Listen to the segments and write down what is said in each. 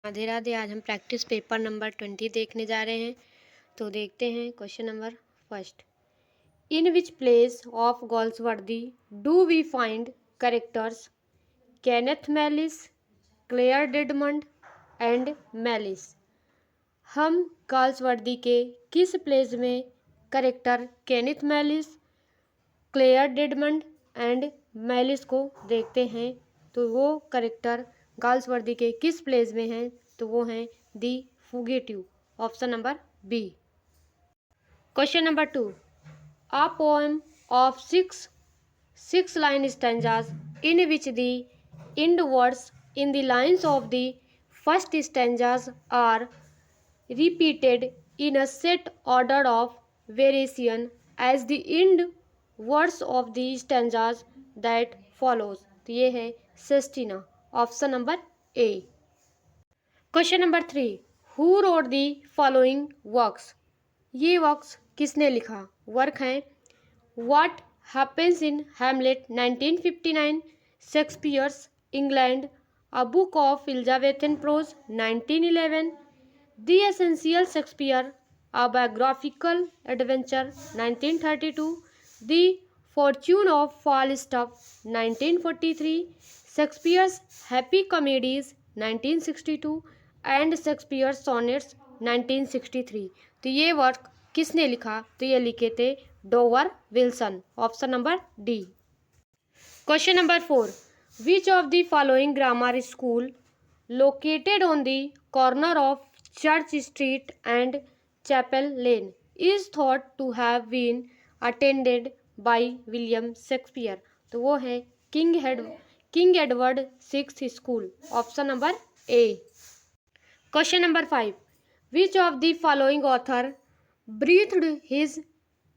राधे राधे। आज हम practice paper number 20 देखने जा रहे हैं। तो देखते हैं question number first. In which place of Galsworthy do we find characters Kenneth Mallis, Claire Dedmond and Mallis. हम गोल्सवर्दी के किस प्लेस में character Kenneth Mallis, Claire Dedmond and Mallis को देखते हैं। तो वो कैरेक्टर गोल्सवर्दी के किस प्लेस में हैं? तो वो हैं the fugitive, option number B. Question number 2। A poem of six line stanzas in which the end words in the lines of the first stanzas are repeated in a set order of variation as the end words of the stanzas that follows। तो ये है sestina, option number A. Question number 3। Who wrote the following works. ये works किसने लिखा? Work हैं what happens in Hamlet 1959, Shakespeare's England, a book of Elizabethan prose 1911, The Essential Shakespeare, A Biographical Adventure 1932, The Fortune of Falstaff 1943, Shakespeare's Happy Comedies 1962 and Shakespeare's Sonnets 1963। तो ये work किसने लिखा? तो ये लिखे थे Dover Wilson, option number D. Question number 4। Which of the following grammar school located on the corner of Church Street and Chapel Lane is thought to have been attended by William Shakespeare? तो वो है King Edward six school, option number A. Question number 5। Which of the following author breathed his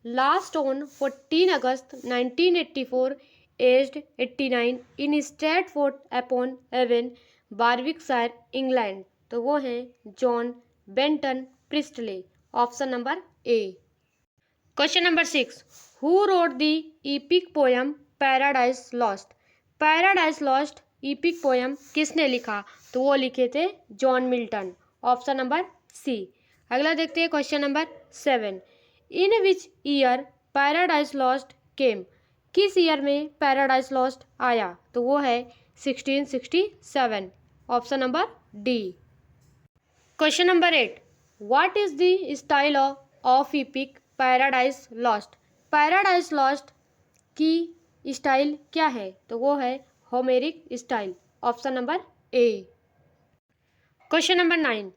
last on 14 August 1984 aged 89 in Stratford upon Avon, Warwickshire England? तो वो हैं John Benton Priestley, option number A. Question number 6। Who wrote the epic poem Paradise Lost. Paradise Lost epic poem किसने लिखा? तो वो लिखे थे John Milton, option number C. अगला देखते हैं question number 7। In which year Paradise Lost came. किस ईयर में पैराडाइज लॉस्ट आया? तो वो है 1667, option number D. Question number 8। What is the style of epic Paradise Lost. Paradise Lost की स्टाइल क्या है? तो वो है Homeric style, option number A. Question number 9।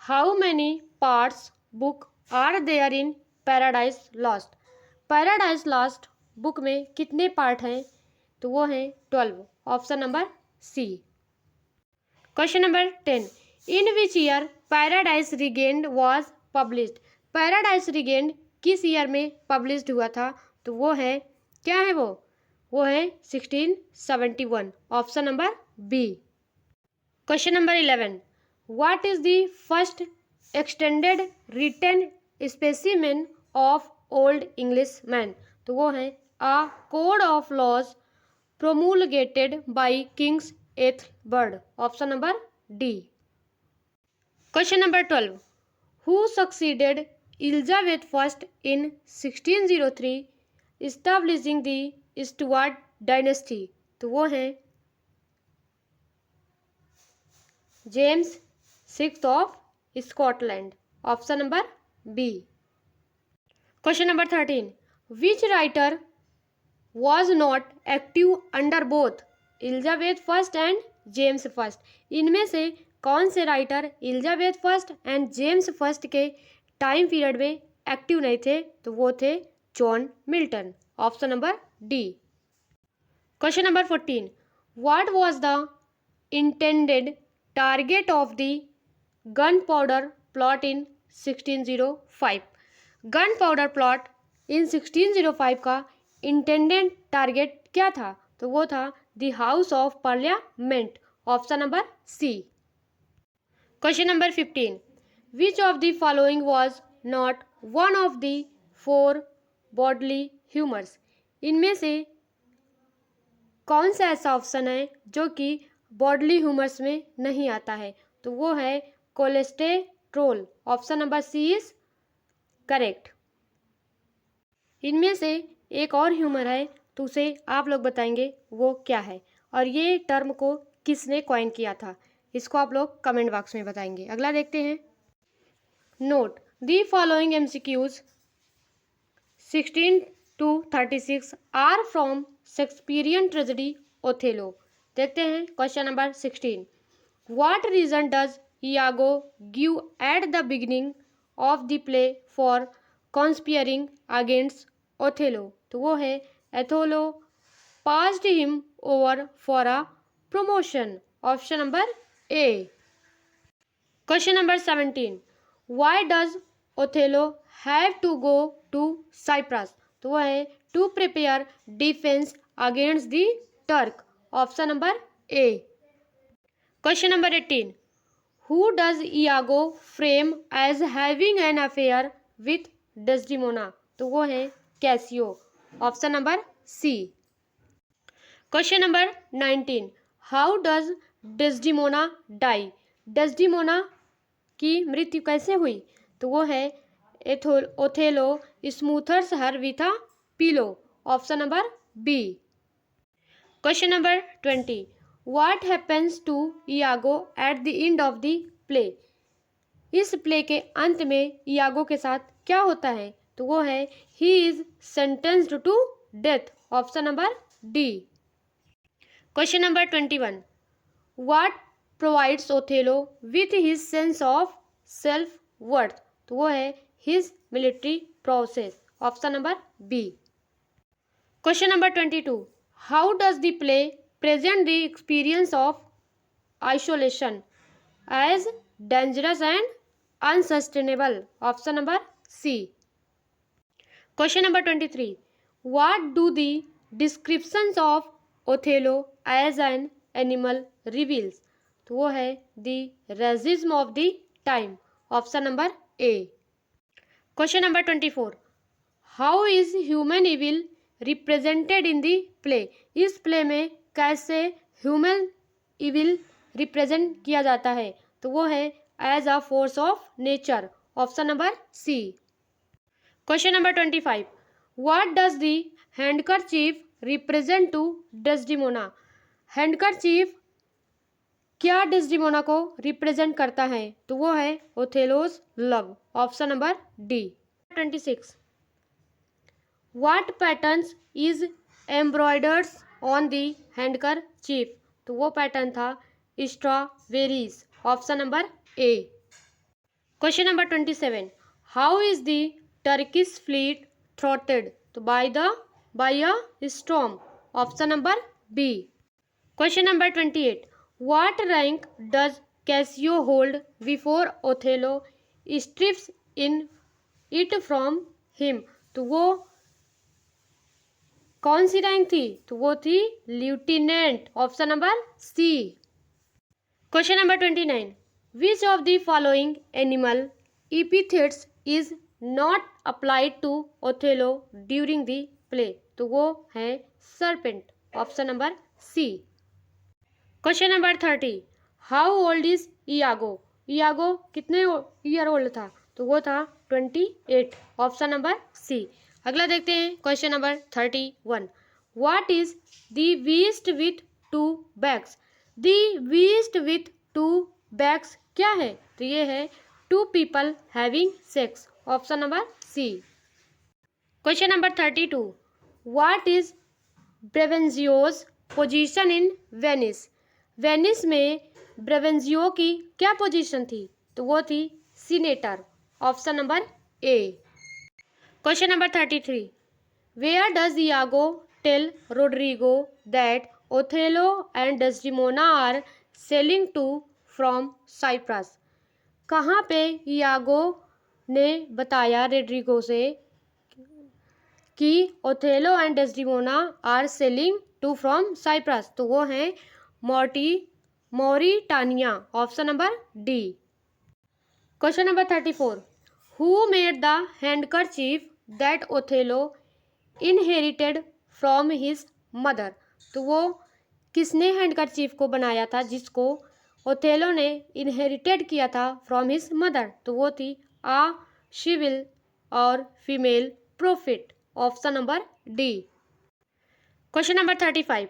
How many parts book are there in Paradise Lost. Paradise Lost book में कितने part हैं? तो वो हैं 12, option number C. Question number 10। In which year Paradise Regained was published. Paradise regained किस year में published हुआ था? तो वो है, क्या है वो है 1671, option number B. Question number 11। What is the first extended written specimen of old English man. तो वो है a code of laws promulgated by kings Ethelbert, option number D. Question number 12। Who succeeded Elizabeth first in 1603 establishing the Stuart dynasty. तो वो हैं James sixth of Scotland, option number B. Question number 13। Which writer was not active under both Elizabeth first and James first. इनमें से कौन से writer Elizabeth first and James first के time period में active नहीं थे? तो वो थे John Milton, option number D. Question number 14। What was the intended target of the gunpowder plot in 1605। Gunpowder plot in 1605 का intended target क्या था? तो वो था the House of Parliament, option number C. Question number 15। Which of the following was not one of the 4 bodily humours. इनमें से कौन सा ऐसा ऑप्शन है जो कि बॉडली ह्यूमर्स में नहीं आता है? तो वो है cholesterol. Option number C is correct. इनमें से एक और ह्यूमर है तो उसे आप लोग बताएंगे वो क्या है और ये टर्म को किसने कॉइन किया था, इसको आप लोग कमेंट बॉक्स में बताएंगे। अगला देखते हैं। Note the following MCQs 16 to 36 are from Shakespearean tragedy Othello. देखते हैं question number 16। What reason does Iago give at the beginning of the play for conspiring against Othello. तो वो है Othello passed him over for a promotion. Option number A. Question number 17। Why does Othello have to go to Cyprus. तो वो है to prepare defence against the Turk. Option number A. Question number 18। Who does Iago frame as having an affair with Desdemona. तो वो है Cassio. Option number C. Question number 19। How does Desdemona die. Desdemona की मृत्यु कैसे हुई। तो वो है Othello smothers her with a pillow. Option number B. Question number 20। What happens to Iago at the end of the play. इस play के अंत में इयागो के साथ क्या होता है। तो वो है he is sentenced to death. Option number D. Question number 21। What provides Othello with his sense of self worth. तो वो है his military process. Option number B. Question number 22। How does the play present the experience of isolation as dangerous and unsustainable. Option number C. Question number 23। What do the descriptions of Othello as an animal reveals. तो वो है the रेजिज्म of the time. Option number A. Question number 24। How is human evil represented in the play. इस play में कैसे human evil represent किया जाता है। तो वो है as a force of nature. Option number C. Question number 25। What does the handkerchief represent to Desdemona. Handkerchief क्या डेस्डिमोना को रिप्रेजेंट करता है। तो वो है Othello's love. Option number D. 26। What patterns is embroiders on the handkerchief. तो वो pattern था strawberries. Option number A. Question number 27। How is the Turkish fleet thwarted. तो by a storm. Option number B. Question number 28। What rank does Cassio hold before Othello strips in it from him. तो वो कौन सी rank थी। तो वो थी lieutenant. Option number C. Question number 29। Which of the following animal epithets is not applied to Othello during the play. तो वो है serpent. Option number C. Question number 30। How old is Iago. Iago कितने year old था। तो वो था 28। Option number C. अगला देखते हैं question number 31। What is the beast with two backs. The beast with two backs क्या है। तो ये है two people having sex. Option number C. Question number 32। What is Brabantio's position in Venice. Venice में Brabantio की क्या position थी। तो वो थी senator. Option number A. Question number 33। Where does Iago tell Roderigo that Othello and Desdemona are sailing to from Cyprus. कहाँ पे Iago ने बताया रोड्रिगो से कि Othello and Desdemona are sailing to from Cyprus. तो वो हैं Mauritania. Option number D. Question number 34। Who made the handkerchief that Othello inherited from his mother. तो वो किसने हैंडकरचीफ को बनाया था जिसको ओथेलो ने इनहेरिटेड किया था फ्रॉम हिज मदर? तो वो थी a sibyl or female prophet. Option number D. Question number 35,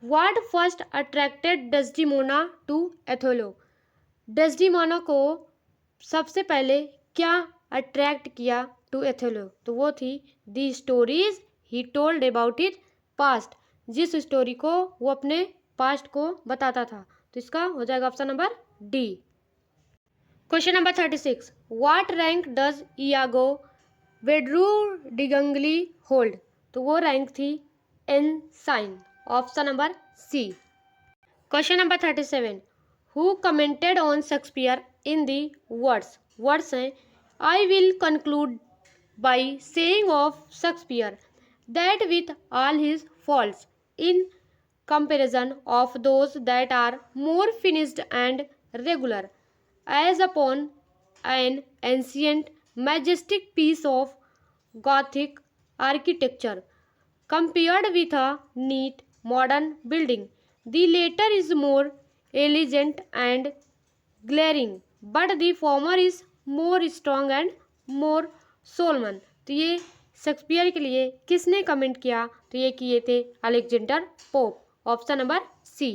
what first attracted Desdemona to Othello? Desdemona को सबसे पहले क्या अट्रैक्ट किया टू ओथेलो? तो वो थी the stories he told about it past, जिस स्टोरी को वो अपने पास्ट को बताता था। तो इसका हो जाएगा option number D. Question number 36, what rank does Iago वेड्रूडिगंगली होल्ड? तो वो रैंक थी ensign. Option number C. Question number 37, who commented on Shakespeare in the words? Words हैं I will conclude by saying of Shakespeare that with all his faults in comparison of those that are more finished and regular, as upon an ancient majestic piece of Gothic architecture compared with a neat modern building. The latter is more elegant and glaring, but the former is more strong and more solemn. तो ये Shakespeare के लिए किसने comment किया? तो ये किए थे Alexander Pope. Option number C.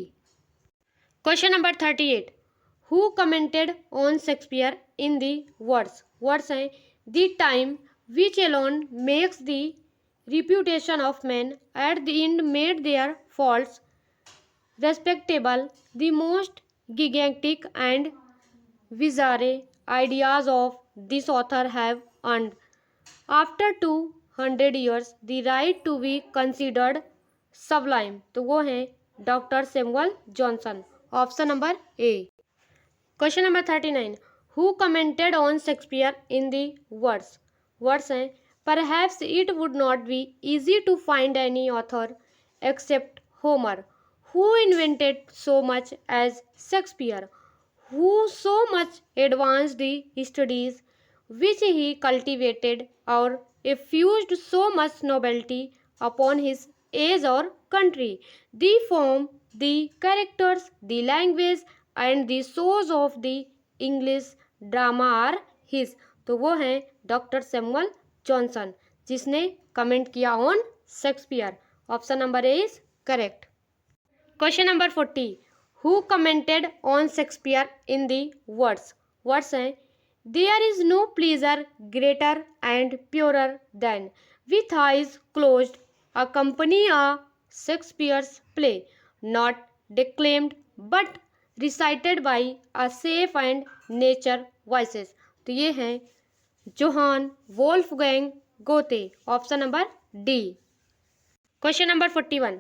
Question number 38, who commented on Shakespeare in the words? Words हैं the time which alone makes the reputation of men at the end made their faults respectable. The most gigantic and bizarre ideas of this author have earned, after 200 years, the right to be considered sublime. तो वो हैं doctor Samuel Johnson. Option number A. Question number 39, who commented on Shakespeare in the words? Words हैं perhaps it would not be easy to find any author except Homer who invented so much as Shakespeare, who so much advanced the studies which he cultivated or effused so much nobility upon his age or country. The form, the characters, the language and the source of the English drama are his. तो वो हैं doctor Samuel Johnson, जिसने comment किया on Shakespeare. Option number A is correct. Question number 40, who commented on Shakespeare in the words? Words हैं there is no pleasure greater and purer than with eyes closed accompany a Shakespeare's play, not declaimed but recited by a safe and nature voices. तो ये हैं Johan Wolfgang गोते। Option number D. Question number 41,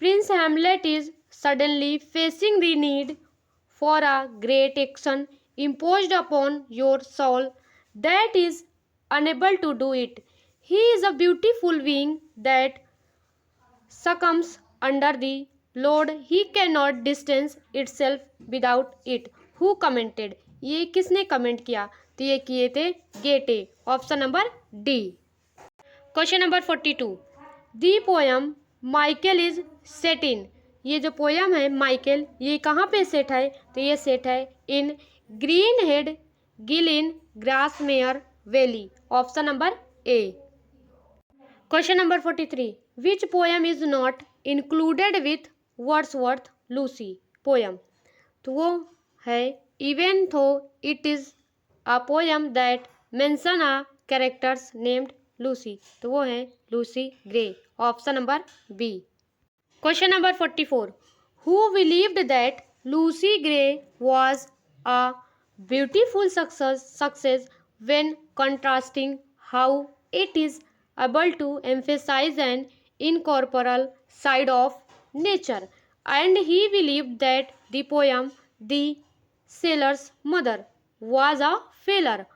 Prince Hamlet is suddenly facing the need for a great action imposed upon your soul that is unable to do it. He is a beautiful being that succumbs under the load. He cannot distance itself without it. Who commented? ये किसने comment किया? तो ये किए थे Goethe. Option number D. Question number 42, the poem Michael is set in. ये जो poem है माइकल, ये कहाँ पे सेट है? तो ये सेट है in Green Head Gill in Grasmere valley. Option number A. Question number 43, which poem is not included with Wordsworth Lucy poem? तो वो है even though it is a poem that mention a characters named Lucy. तो वो है Lucy Gray. Option number B. Question number 44, who believed that Lucy Gray was a beautiful success when contrasting how it is able to emphasize an incorporeal side of nature, and he believed that the poem The Sailor's Mother was a failure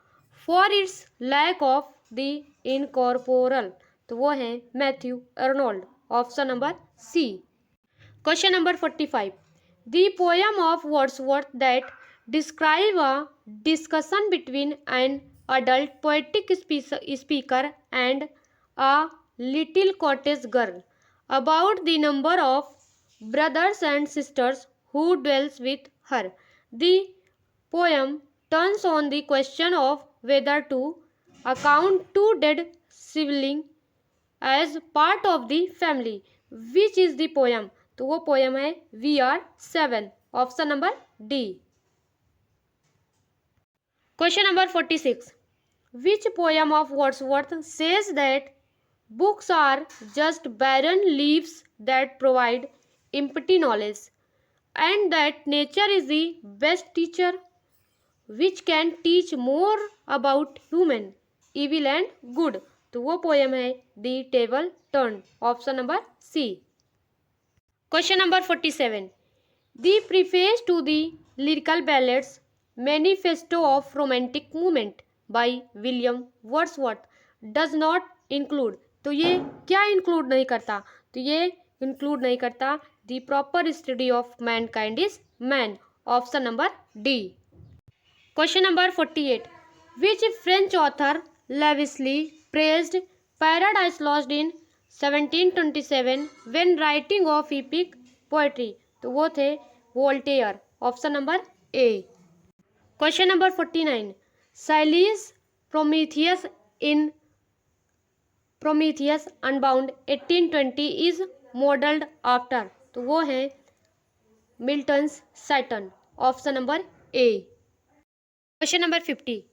for its lack of the incorporeal. तो वो है Matthew Arnold. Option number C. Question number 45, the poem of Wordsworth that describe a discussion between an adult poetic speaker and a little cottage girl about the number of brothers and sisters who dwells with her. The poem turns on the question of whether to account two dead siblings as part of the family. Which is the poem? तो वो poem है We Are Seven. Option number D. Question number 46. Which poem of Wordsworth says that books are just barren leaves that provide empty knowledge, and that nature is the best teacher which can teach more about human, evil and good? तो वो poem है the table turn. Option number C. Question number 47. The preface to the Lyrical Ballads manifesto of romantic movement by William Wordsworth does not include. तो ये क्या include नहीं करता? तो ये इंक्लूड नहीं करता the proper study of Mankind is man. Option number D. Question number 48. Which French author lavishly praised Paradise Lost in 1727 when writing of epic poetry? तो वो थे Voltaire. Option number A. Question number 49. Shelley's Prometheus in Prometheus Unbound 1820 is modeled after. तो वो है Milton's Saturn. Option number A. Question number 50.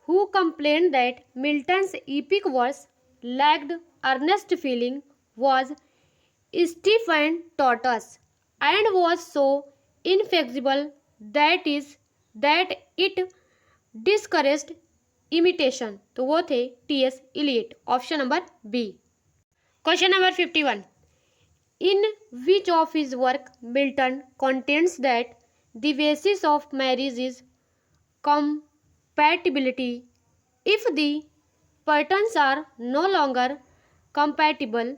Who complained that Milton's epic verse lacked earnest feeling was Stephen Tortoise and was so inflexible that it discouraged imitation. तो वो थे T.S. Eliot. Option number B. Question number 51. In which of his work Milton contends that the basis of marriage is compatibility? If the patterns are no longer compatible,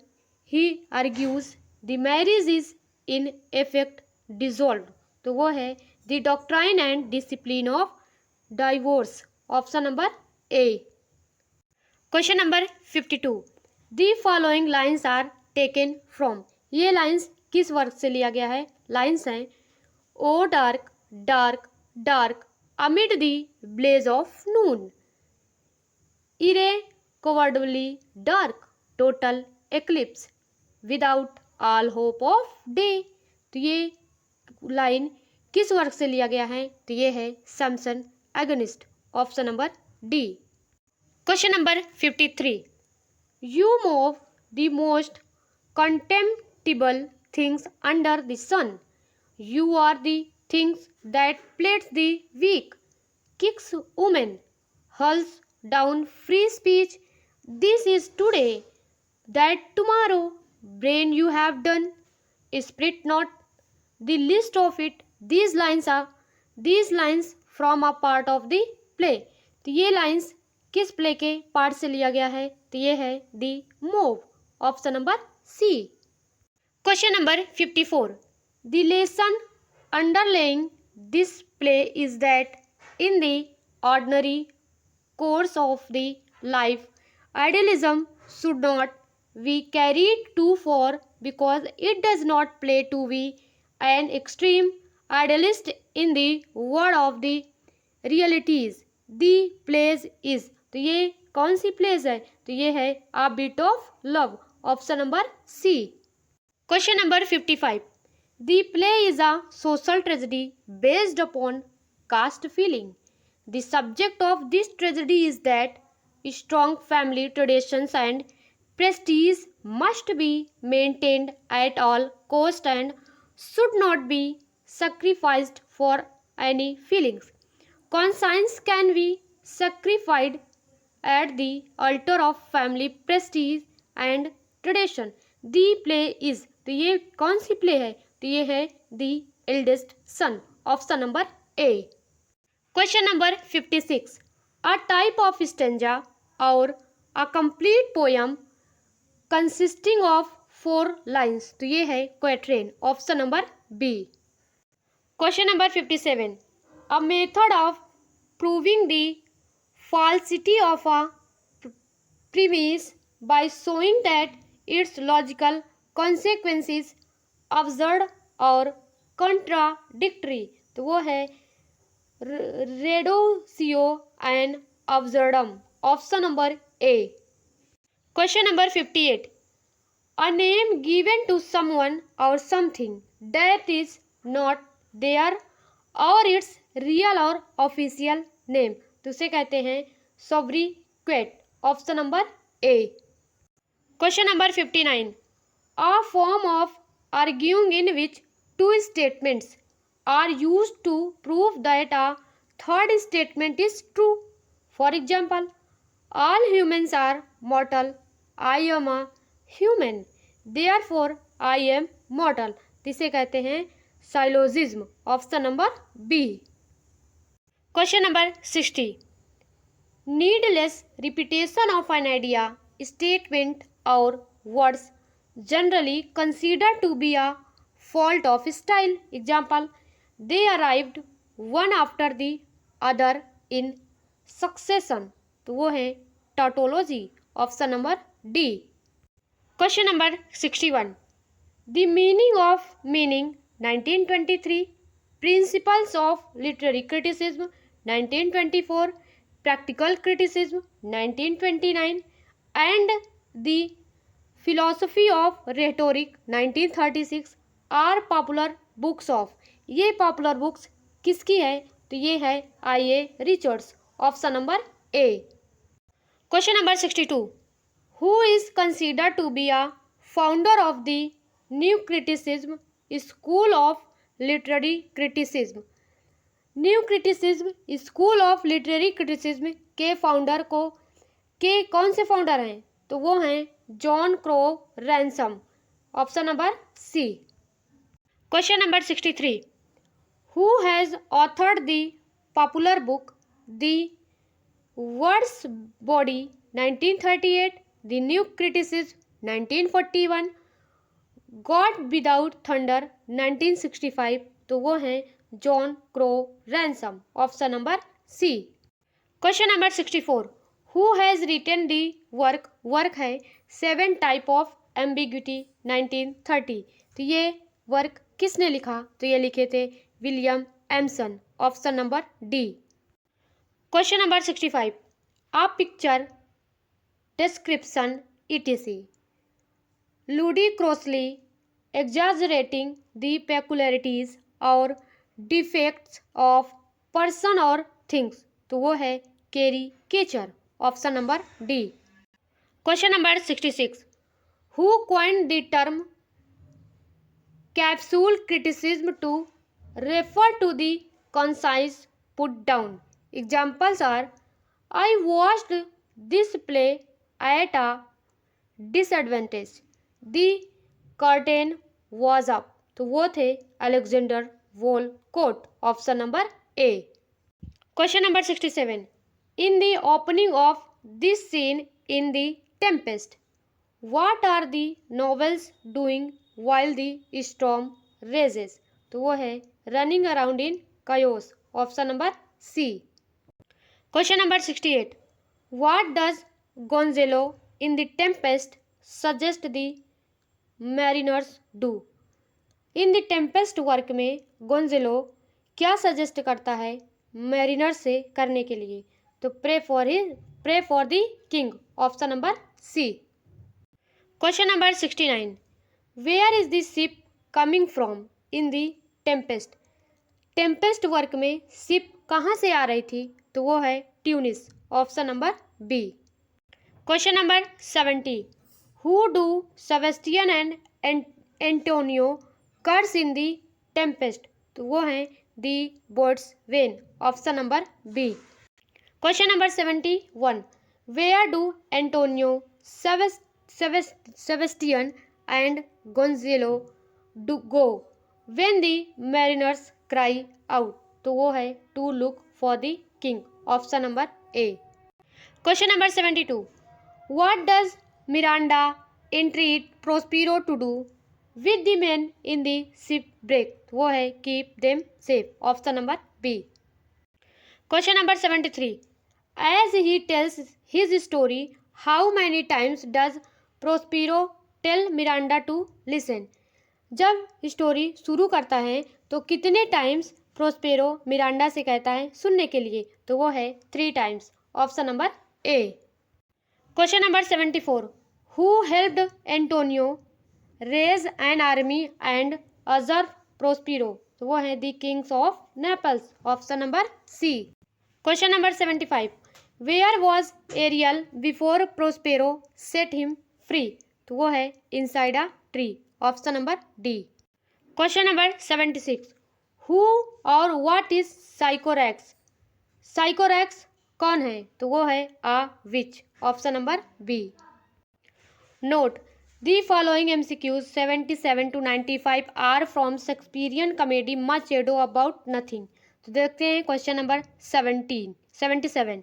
he argues the marriage is in effect dissolved. तो वो है The Doctrine and Discipline of Divorce. Option number A. Question number 52. The following lines are taken from. ये lines किस work से लिया गया है? Lines हैं O dark dark dark amid the blaze of noon, irrecoverably dark, total eclipse, without all hope of day. तो ये line किस वर्क से लिया गया है? तो ये है Samson agonist. Option number D. Question number 53. You move the most contemptible things under the sun. You are the things that plates the weak, kicks women, hulls down free speech. This is today, that tomorrow. Brain you have done, spirit not the least of it. These lines from a part of the play. तो ये lines किस play के part से लिया गया है? तो ये है the move. Option number C. Question number 54. The lesson underlying this play is that in the ordinary course of the life, idealism should not be carried too far, because it does not play to be an extreme idealist in the world of the realities. The plays is. तो ये कौन सी pledge है? तो ये है A Bit of Love. Option number C. Question number 55. The play is a social tragedy based upon caste feeling. The subject of this tragedy is that strong family traditions and prestige must be maintained at all cost and should not be sacrificed for any feelings. Conscience can be sacrificed at the altar of family prestige and tradition. The play is. तो ये कौन सी play है? तो ये है the eldest son. Option number A. Question number 56. A type of stanza और a complete poem consisting of 4 lines. तो ये है quatrain. Option number B. Question number 57. A method of proving the falsity of a premise by showing that its logical consequences absurd or contradictory. तो वो है reductio ad absurdum, option number A. Question number 58, a name given to someone or something that is not their or its real or official name, तो उसे कहते हैं sobriquet, option number A. Question number 59, a form of arguing in which two statements are used to prove that a third statement is true. For example, all humans are mortal. I am a human, therefore I am mortal, जिसे कहते हैं syllogism, option number B. Question number 60, needless repetition of an idea, statement और words generally considered to be a fault of style. Example, they arrived one after the other in succession, तो वो है tautology, option number D. Question number 61, the meaning of meaning 1923, principles of literary criticism 1924, practical criticism 1929 and the philosophy of rhetoric 1936 are popular books of. ये popular books किसकी है? तो ये है I.A. Richards, option number A. Question number 62, who is considered to be a founder of the new criticism school of literary criticism. New criticism school of literary criticism के founder के कौन से founder हैं? तो वो हैं John Crowe Ransom, option number C. Question number 63, who has authored the popular book the world's body 1938, the new criticism 1941, God without thunder 1965, तो वो हैं John Crowe Ransom, option number C. Question number 64, who has written the work है 7 type of ambiguity 1930, तो ये work किसने लिखा? तो ये लिखे थे William Empson, option number D. Question number 65, a picture description etc, ludicrously exaggerating the peculiarities और डिफेक्ट्स ऑफ पर्सन और थिंग्स, तो वो है caricature, option number D. Question number 66, who coined the term capsule criticism to refer to the concise put down. Examples are, I watched this play at a disadvantage, the curtain was up, तो वो थे Alexander Woollcott, option number A. Question number 67, in the opening of this scene in the Tempest, what are the nobles doing while the storm rages, तो वो है running around in chaos, option number C. Question number 68, what does Gonzalo in the Tempest suggest the mariners do. In the Tempest work में Gonzalo क्या suggest करता है mariner से करने के लिए? तो pray for the king, option number C. Question number 69, where is the ship coming from in the Tempest. Tempest work में शिप कहाँ से आ रही थी? तो वो है Tunis, option number B. Question number 70, who do Sebastian and Antonio curse in the Tempest, तो वो हैं the boatswain, option number B. Question number 71, where do Antonio Sebastian and Gonzalo do go when the mariners cry out, तो वो है to look for the king, option number A. Question number 72, what does Miranda entreat Prospero to do with the man in the ship break, वो है keep them safe, option number B. Question number 73, as he tells his story how many times does Prospero tell Miranda to listen. जब story शुरू करता है तो कितने times Prospero Miranda से कहता है सुनने के लिए, तो वो है 3 times, option number A. Question number 74, who helped Antonio raise an army and usurp Prospero, तो वो है the kings of Naples, option number C. Question number 75, where was Ariel before Prospero set him free, तो वो है inside a tree, option number D. Question number 76, who or what is Sycorax, Sycorax कौन है, तो वो है a witch, option number B. Note the following MCQs 77 to 95 are from Shakespearean comedy Much Ado About Nothing, तो देखते हैं question number 77,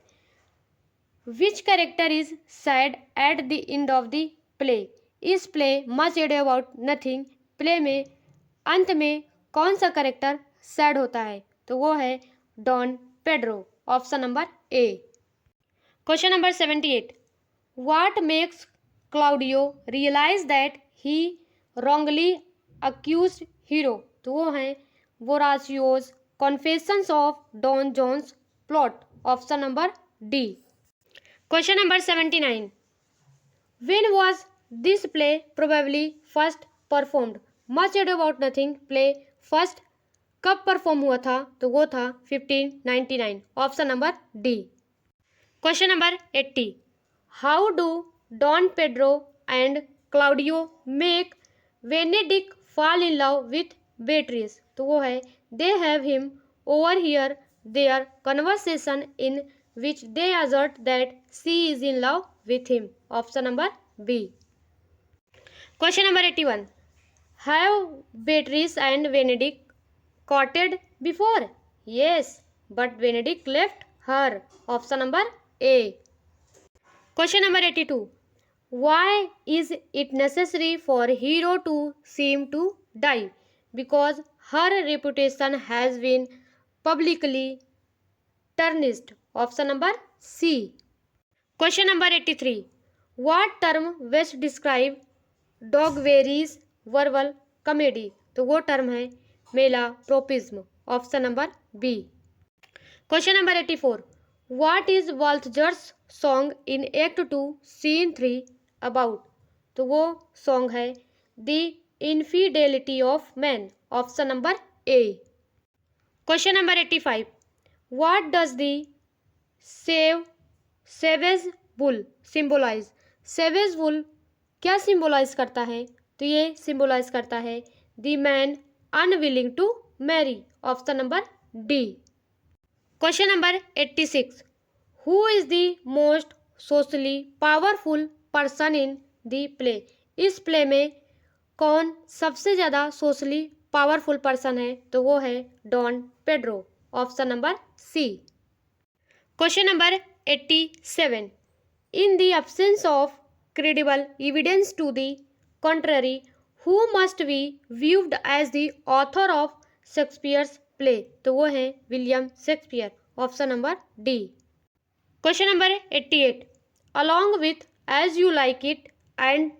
which character is said at the end of the play, इस play Much Ado About Nothing play में अंत में कौन सा character sad होता है, तो वो है Don Pedro, option number A. Question number 78, what makes Claudio realise that he wrongly accused Hero, तो वो है Borachio's confessions of Don John's plot, option number D. Question number 79, when was this play probably first performed, Much Ado About Nothing play first कब perform हुआ था, तो वो था 1599, option number D. Question number 80, how do Don Pedro and Claudio make वेनेडिक fall in love with Beatrice, तो वो है they have him overhear their conversation in which they assert that she is in love with him, option number B. Question number 81, have Beatrice and Benedick courted before, yes, but Benedict left her, option number A. Question number 82, why is it necessary for hero to seem to die, because her reputation has been publicly tarnished, option number C. Question number 83, what term best describe Dogberry's verbal comedy, तो वो term है malapropism, option number B. Question number 84, what is Balthasar's song in act 2 scene 3 about, तो वो song है the infidelity of man, option number A. Question number 85, what does the savage bull symbolise, savage bull क्या symbolise करता है, तो ये symbolise करता है the man unwilling to marry, option number D. Question number 86, who is the most socially powerful person in the play, इस play में कौन सबसे ज़्यादा सोशली पावरफुल पर्सन है, तो वो है Don Pedro, option number C. Question number 87, in the absence of credible evidence to the contrary who must be viewed as the author of Shakespeare's play, तो वो है William Shakespeare, option number D. Question number 88, along with as you like it and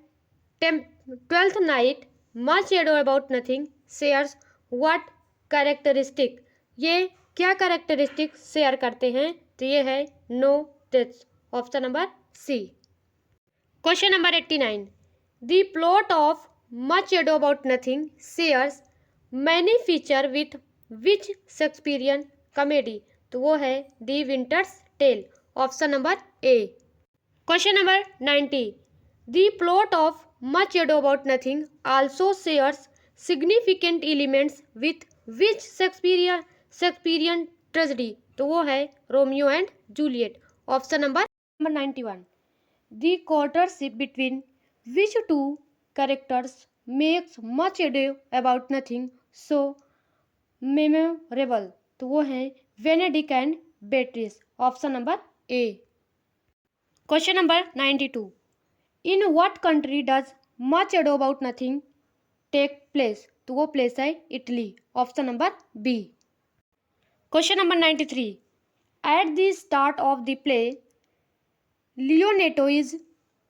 12th night much ado about nothing shares what characteristic, ये क्या characteristic share करते हैं, तो ये है no deaths, option number C. Question number 89, the plot of Much Ado About Nothing shares many feature with which Shakespearean comedy, तो वो है the Winter's Tale, option number A. Question number 90, the plot of Much Ado About Nothing also shares significant elements with which Shakespearean tragedy, तो वो है Romeo and Juliet, option number 91। The courtship between which two characters makes much ado about nothing so memorable, तो वो है Benedick and Beatrice, option number A. Question number 92, in what country does Much Ado About Nothing take place, तो वो place है Italy, option number B. Question number 93, at the start of the play Leonato is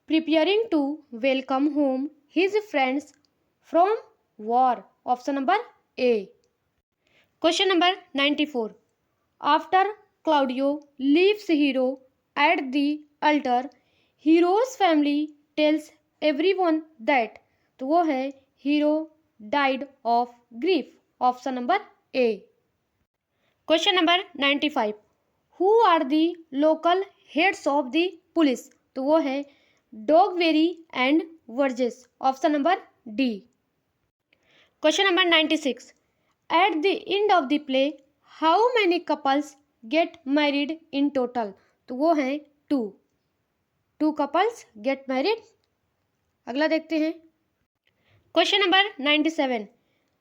preparing to welcome home his friends from war, option number A. Question number 94. After Claudio leaves Hero at the altar, Hero's family tells everyone that. तो वो है Hero died of grief. Option number A. Question number 95. Who are the local heads of the police. तो वो है Dogberry and Verges. Option number D. Question number 96. At the end of the play how many couples get married in total. तो वो है 2 couples get married. अगला देखते हैं. Question number 97.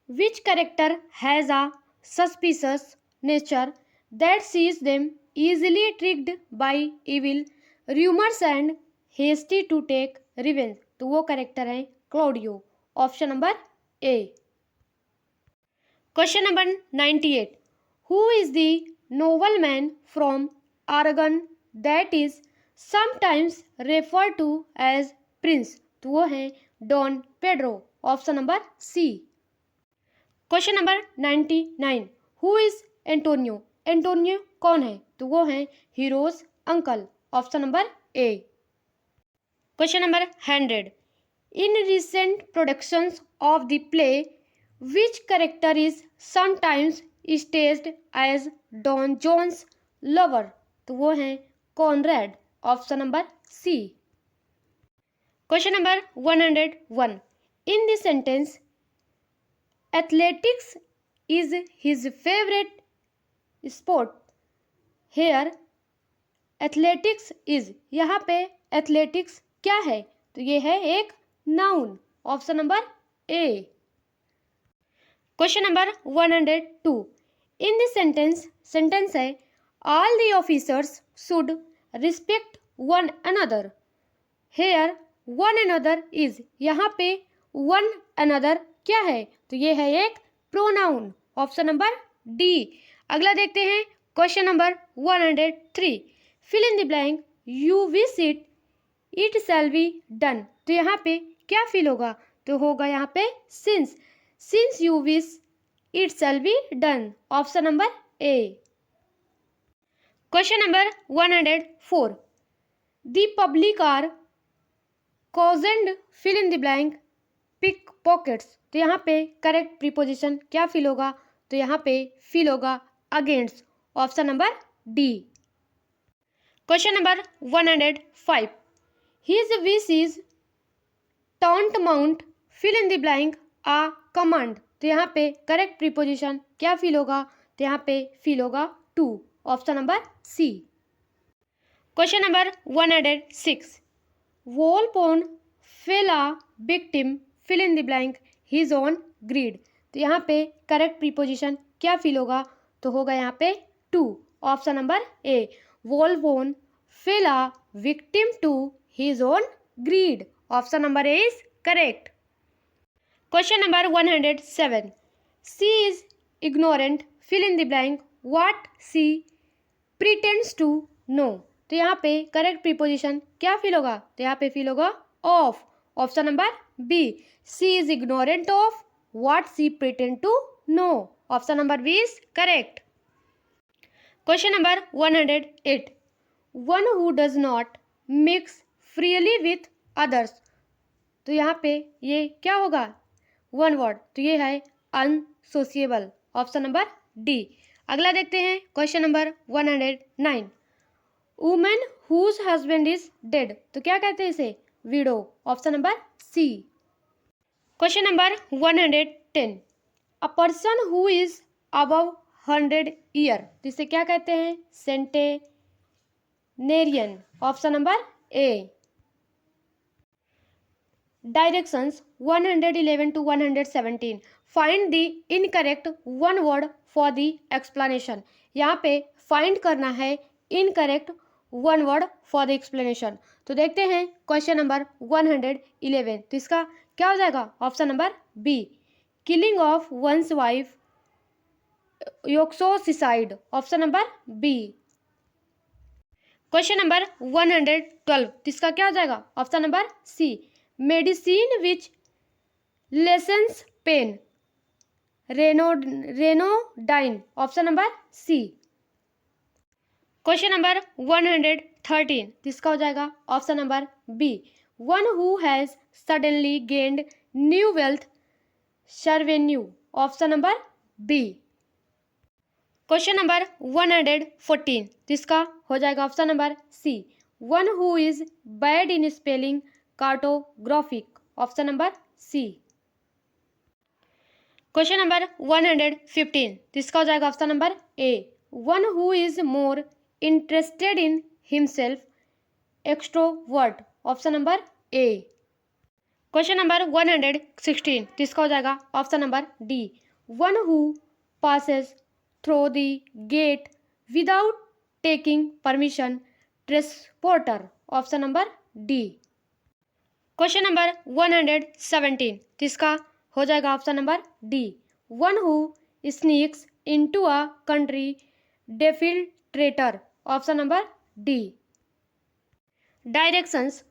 Which character has a suspicious nature that seize them easily tricked by evil rumors and hasty to take revenge. तो वो character है Claudio. Option number A. Question number 98. Who is the noble man from Aragon that is sometimes refer to as prince. तो वो है Don Pedro. Option number C. Question number 99. Who is Antonio. Antonio कौन है. तो वो है Hero's uncle. Option number A. Question number 100. In recent productions of the play which character is sometimes staged as Don John's lover. तो वो है Conrade. Option number C. Question number 101. In the sentence athletics is his favourite sport. Here athletics is. यहाँ पे athletics क्या है. तो ये है एक noun. Option number A. Question number 102. In this sentence है all the officers should respect one another. Here one another is. यहाँ पे वन अनदर क्या है. तो ये है एक प्रोनाउन. Option number D. अगला देखते हैं question number 103. Fill in the blank you wish it shall be done. तो यहाँ पे क्या फिल होगा. तो होगा यहाँ पे since you wish it shall be done. Option number A. Question number 104. The public are cautioned fill in the blank pickpockets. तो यहाँ पे करेक्ट प्रीपोजिशन क्या फिल होगा. तो यहाँ पे फिल होगा against. Option number D. Question number 105. His wish is taunt mount fill in the blank a command. तो यहाँ पे करेक्ट प्रीपोजिशन क्या फिल होगा. तो यहाँ पे फिल होगा to. Option number C. Question number 106. Volpone fell a victim fill in the blank his own greed. तो यहाँ पे करेक्ट प्रीपोजिशन क्या फिल होगा. तो होगा यहाँ पे to. Option number A. Volpone fell a victim to his own greed. Option number A is correct. Question number 107. She is ignorant fill in the blank what she pretends to know. तो यहाँ पे correct preposition क्या fill होगा. तो यहाँ पे fill होगा of. Option number B. She is ignorant of what she pretend to know. Option number B is correct. Question number 108. One who does not mix freely with others. तो यहाँ पे ये क्या होगा वन वर्ड. तो ये है अनसोशिएबल. Option number D. अगला देखते हैं question number 109. Women whose husband is dead. तो क्या कहते हैं इसे widow. Option number C. Question number 110. A person who is above 100 year. तो इसे क्या कहते हैं centenarian. Option number A. Directions 111 to 117. Find the incorrect one word for the explanation. यहाँ पे फाइंड करना है incorrect one word for the explanation. तो देखते हैं क्वेश्चन नंबर 111. तो इसका क्या हो जाएगा. Option number B. Killing of one's wife uxoricide. Option number B. Question number 112. तो इसका क्या हो जाएगा. Option number C. Medicine which lessens pain. Anodyne, option number C. Question number 113, किसका हो जाएगा option number B. One who has suddenly gained new wealth, parvenu, option number B. Question number 114, किसका हो जाएगा option number C. One who is bad in spelling, cartographic, option number C. Question number 115, किसका हो जाएगा option number A. One who is more interested in himself, extrovert, option number A. Question number 116, किसका हो जाएगा option number D. One who passes through the gate without taking permission, transporter, option number D. Question number 117, किसका हो जाएगा option number D. One who sneaks into a country infiltrator, option number D. Directions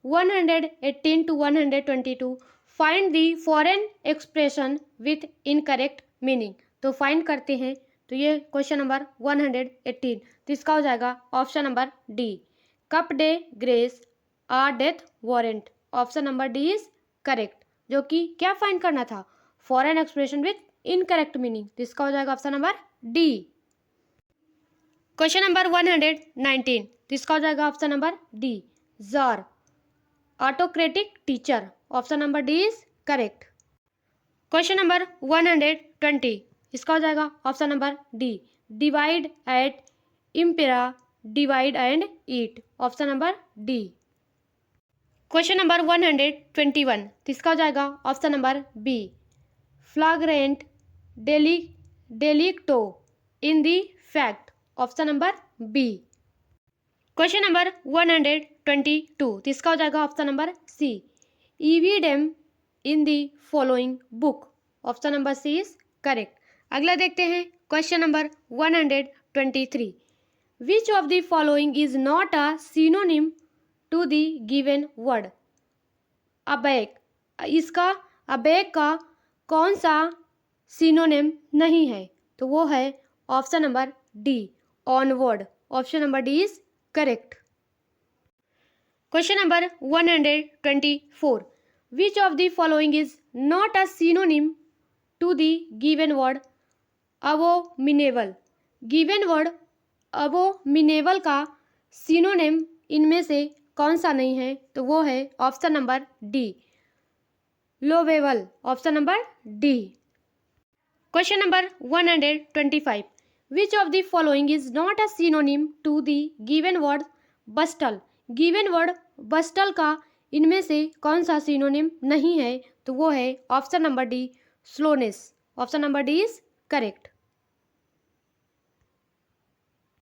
118 to 122, find the foreign expression with incorrect meaning. तो find करते हैं, तो ये question number 118, तो इसका हो जाएगा option number D. Coup de grace a death warrant, option number D is correct, जो कि क्या फाइंड करना था, foreign expression with incorrect meaning, तो इसका हो जाएगा option number D. Question number 119, तो इसका हो जाएगा option number D. Czar autocratic teacher, option number D is correct. Question number 120, इसका हो जाएगा option number D. Divide et impera, divide and eat, option number D. Question number 121, इसका हो जाएगा option number B. Flagrante delicto in the fact, option number B. Question number 122, इसका हो जाएगा option number C. Ibidem in the following book, option number C is correct. अगला देखते हैं question number 123। Which of the following is not a synonym to the given word aback, इसका aback का कौन सा सिनोनिम नहीं है, तो वो है option number D, onward, option number D is correct. Question number 124, which of the following is not a synonym to the given word abominable. Given word abominable का सिनोनिम इनमें से कौन सा नहीं है, तो वो है option number D, lovable, option number D. Question number 125, which of the following is not a synonym to the given word bustle. Given word bustle का इनमें से कौन सा सिनोनिम नहीं है, तो वो है option number D, slowness, option number D is correct.